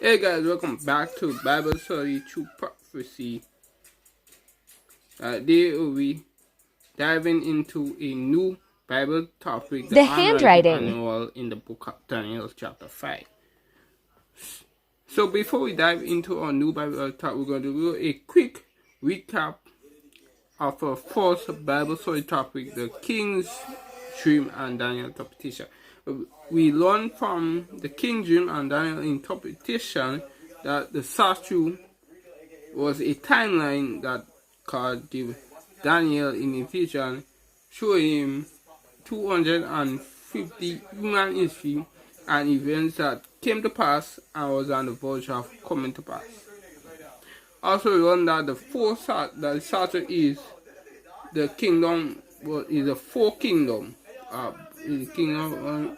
Hey guys, welcome back to Bible Study Through Prophecy. Today we'll be diving into a new Bible topic, the handwriting annual in the book of Daniel chapter 5. So before we dive into our new Bible topic, we're going to do a quick recap of our first Bible study topic, the King's Dream and Daniel interpretation. We learned from the King's Dream and Daniel interpretation that the statue was a timeline that God gave Daniel in a vision, showing him 250 human history and events that came to pass and was on the verge of coming to pass. Also, we learned that the statue is the kingdom, is a four kingdom. Kingdom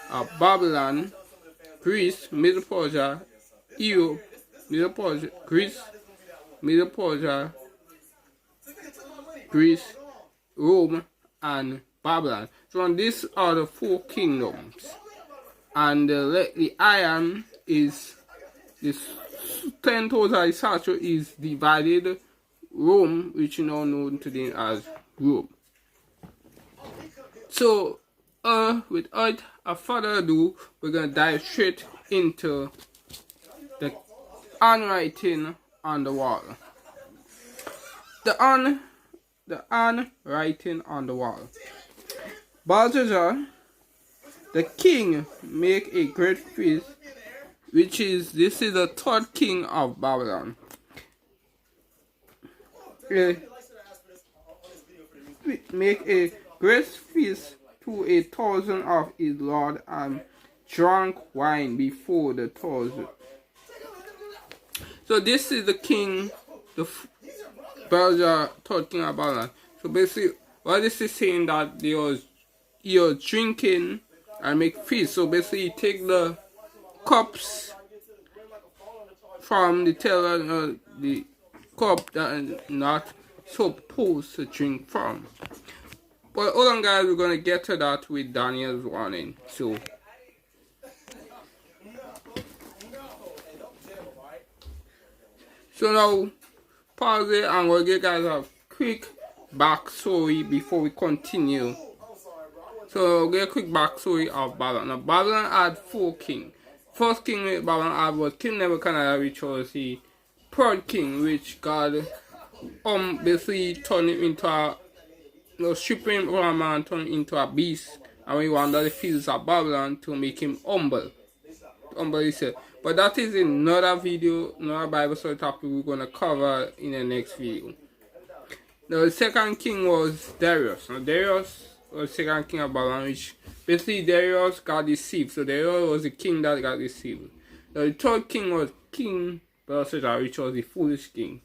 of Babylon, Greece, Middle Persia, Europe, Greece, Rome, and Babylon. So these are the four kingdoms. And the iron is this 10,000 statue is divided Rome, which is now known today as Rome. So, without further ado, we're gonna dive straight into the handwriting on the wall. The handwriting on the wall. Balthazar, the king, make a great feast, this is the third king of Babylon. Make a great feast to 1,000 of his lord and drank wine before the 1,000. So this is the king, the Belgian talking about that. So basically, what this is saying that he was drinking and make feast. So basically, he take the cups from the teller, the cup that is not supposed to drink from. But hold on guys, we're gonna get to that with Daniel's warning. So now pause it and we'll give guys a quick backstory before we continue. So we'll get a quick backstory of Babylon. Now Babylon had four kings. First king Babylon had was King Nebuchadnezzar, which was the third king, which God basically turned him into a stripping from man, turned into a beast, and we wandered the fields of Babylon to make him humble himself. But that is another video, another Bible study topic we're gonna cover in the next video. Now the second king was Darius. Now Darius was the second king of Babylon, which basically Darius got deceived. So Darius was the king that got deceived. Now the third king was King Belshazzar, which was the foolish king.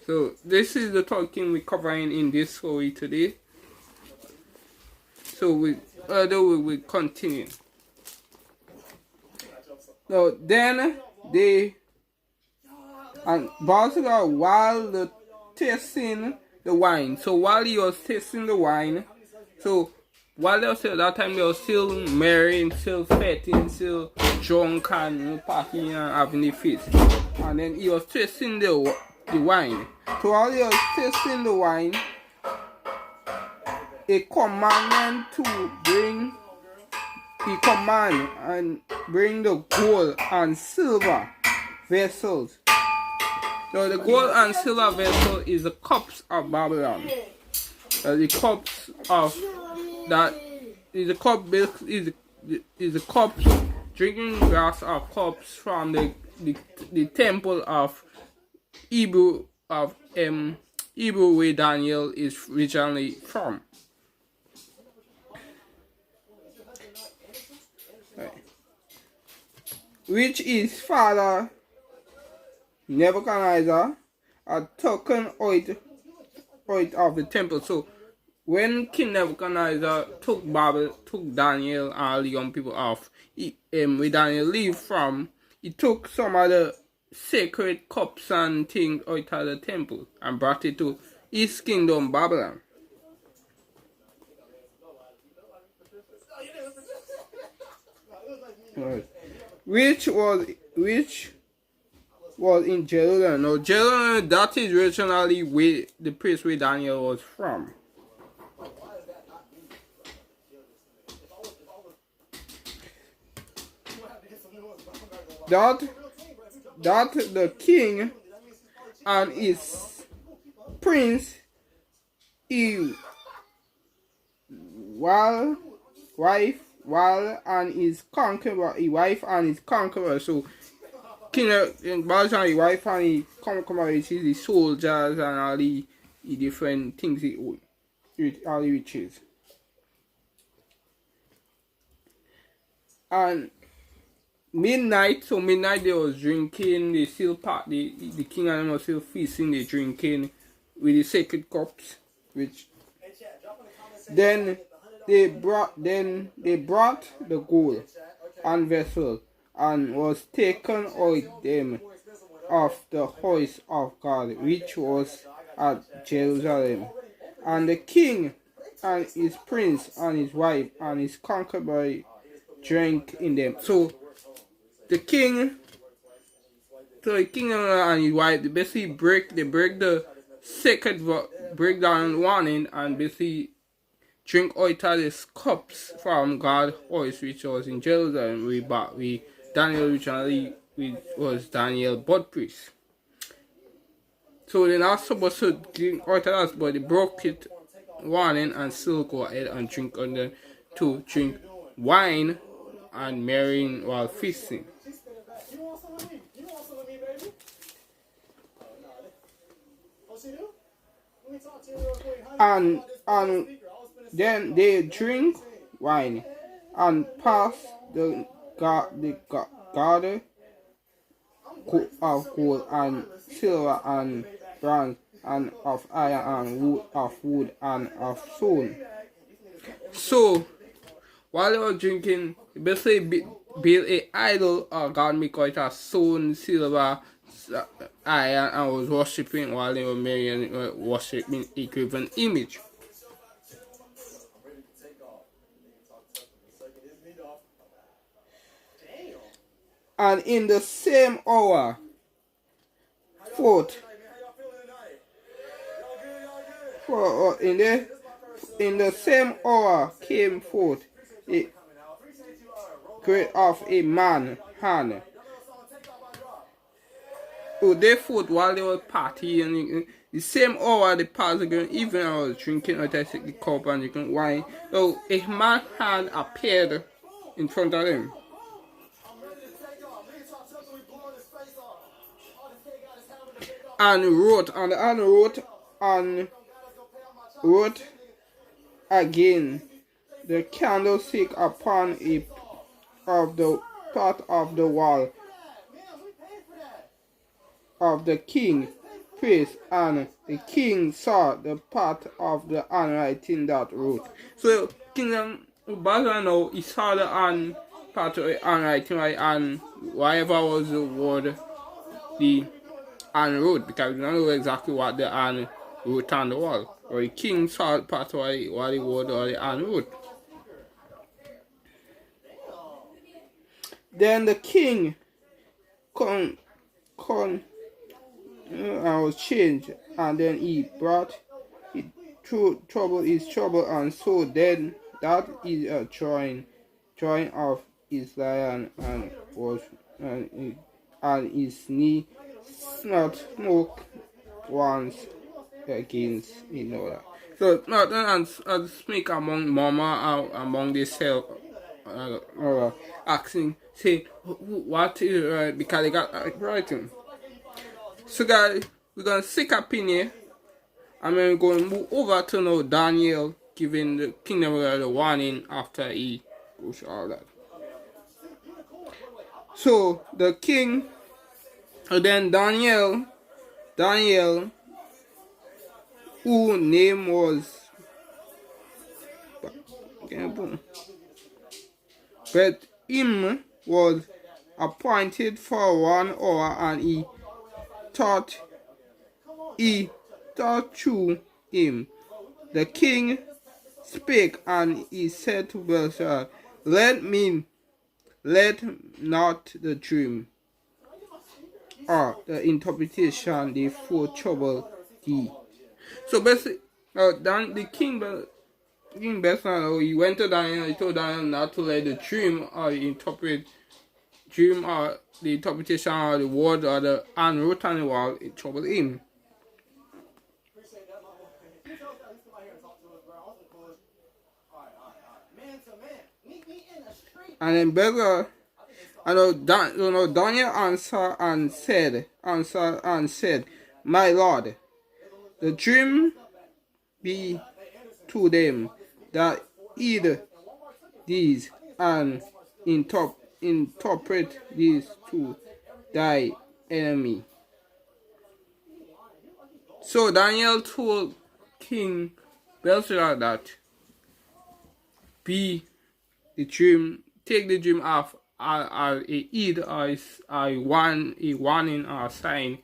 So this is the third king we're covering in this story today. So we will continue. Now then Belshazzar, while tasting the wine. So while he was tasting the wine, so while they were still, that time they were still merry, still fetting, still drunk and partying and having the feast. And then he was tasting the wine. So while he was tasting the wine, a commandment to bring the gold and silver vessels. So the gold and silver vessel is the cups of Babylon. The cups of that is the cup is the cups, drinking glass of cups from the temple of Hebrew where Daniel is originally from. Which his father Nebuchadnezzar had taken out of the temple. So when King Nebuchadnezzar took Daniel and all the young people off, where Daniel lived from, he took some of the sacred cups and things out of the temple and brought it to his kingdom Babylon. Right. which was in Jerusalem. Now Jerusalem, that is originally where the place where Daniel was from. That the king and his prince, his wife and his conqueror, So King Balshan, his wife and his conqueror, is the soldiers and all the different things he owned, all the riches. And midnight they was drinking, they still part the king and them was still feasting, they drinking with the sacred cups, which then they brought the gold and vessel and was taken out them of the house of God, which was at Jerusalem. And the king and his prince and his wife and his concubine drank in them. So the king and his wife, they basically break the sacred breakdown warning and basically drink out of these cups from God's house, which was in Jerusalem. We Daniel originally was Daniel blood priest. So they're not supposed to drink out of that, but they broke it warning and still go ahead and drink wine and marrying while feasting. And then they drink wine and pass the god of gold and silver and bronze and of iron and wood and of stone. So while they were drinking, they basically built an idol of God make out of stone, silver, iron, and was worshipping while they were marrying, worshipping a graven image. And in the same hour, in the same hour came forth a great of a man hand. So they fought while they were partying. The same hour they passed again, even I was drinking out of the cup and drinking wine. So a man hand appeared in front of them. And wrote again the candlestick upon a of the part of the wall of the king priest, and the king saw the part of the handwriting that wrote. So King Balshan now he saw the part of the handwriting, right, and whatever was the word the hand wrote, because we don't know exactly what the hand wrote on the wall. Or the king saw part of what the word or the hand wrote. Then the king was changed, and then he brought it through his trouble, and so then that is a drawing of his lion and was and his knee not smoke once against another. So nothing and speak among mama among themselves, asking, say what is because they got writing. So guys, we're gonna stick up in here, and then we're going to move over to now Daniel giving the kingdom the warning after he goes all that. So the king, and then Daniel, whose name was but him was appointed for 1 hour, and he thought through him. The king spake, and he said to Belshazzar, let me let not the dream or the interpretation therefore trouble thee. So basically, then the king Belshazzar, he went to Daniel, he told Daniel not to let the dream or the dream or the interpretation or the word or the handwrote on the wall trouble him. And then Belshazzar, Daniel answered and said, my lord, the dream be to them that either these and interpret these to thy enemy. So Daniel told King Belshazzar that take the dream off either a warning or a sign.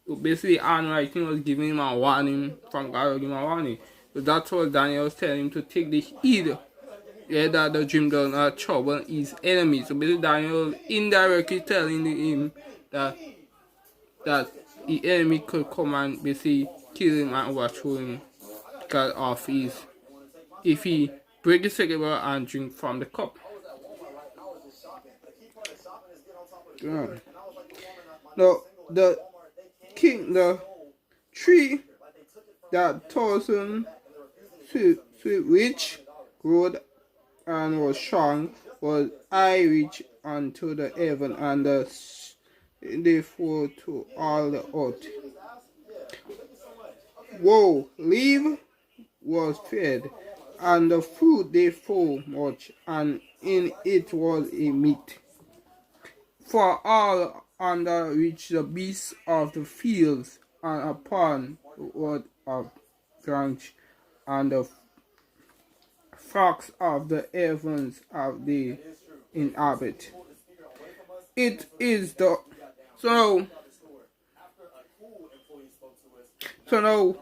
So basically, handwriting was giving him a warning from God, giving him a warning. So that's what Daniel was telling him to take the heed. That the dream does not trouble his enemy. So basically, Daniel indirectly telling him that the enemy could come and basically kill him and overthrow him because of if he break his second bottle and drink from the cup. Yeah. Now the tree that 1,000 which growed and was strong was I reach unto the heaven and therefore to all the earth. Woe, leaf was fed, and the fruit therefore much, and in it was a meat for all under which the beasts of the fields and upon the wood of branch and the frogs of the heavens of the inhabit. It is the so now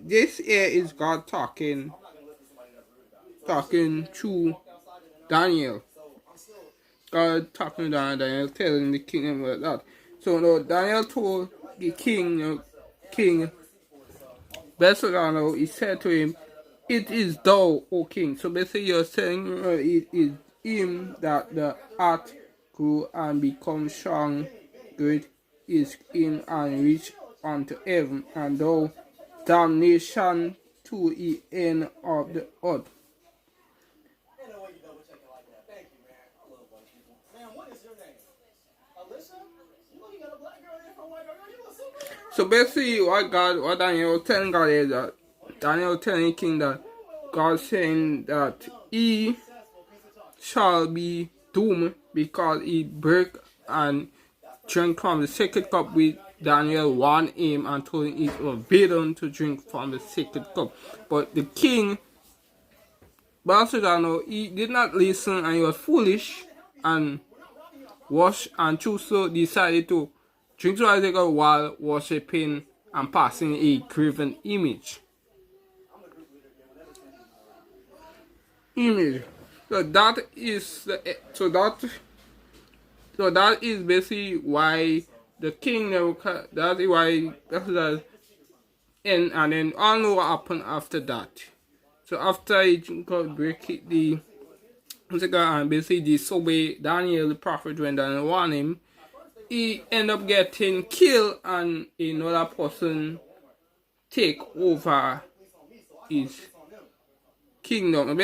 this here is God talking to Daniel. God talking to Daniel, telling the king about that. So now Daniel told the king Belshazzar, he said to him, it is thou, O king. So basically you're saying it is him that the earth grew and become strong, great is him and reach unto heaven, and thou damnation to the end of the earth. So basically what Daniel was telling God is that Daniel telling the king that God saying that he shall be doomed because he break and drank from the sacred cup with Daniel warned him and told him it was forbidden to drink from the sacred cup. But the king Belshazzar, he did not listen and he was foolish and decided to drink to Isaac while worshipping and passing a graven image. So that is basically why the king that is why and then all know what happened after that. So after he got break the and basically disobey Daniel the prophet when Daniel warned him, he ended up getting killed and another person take over his kingdom.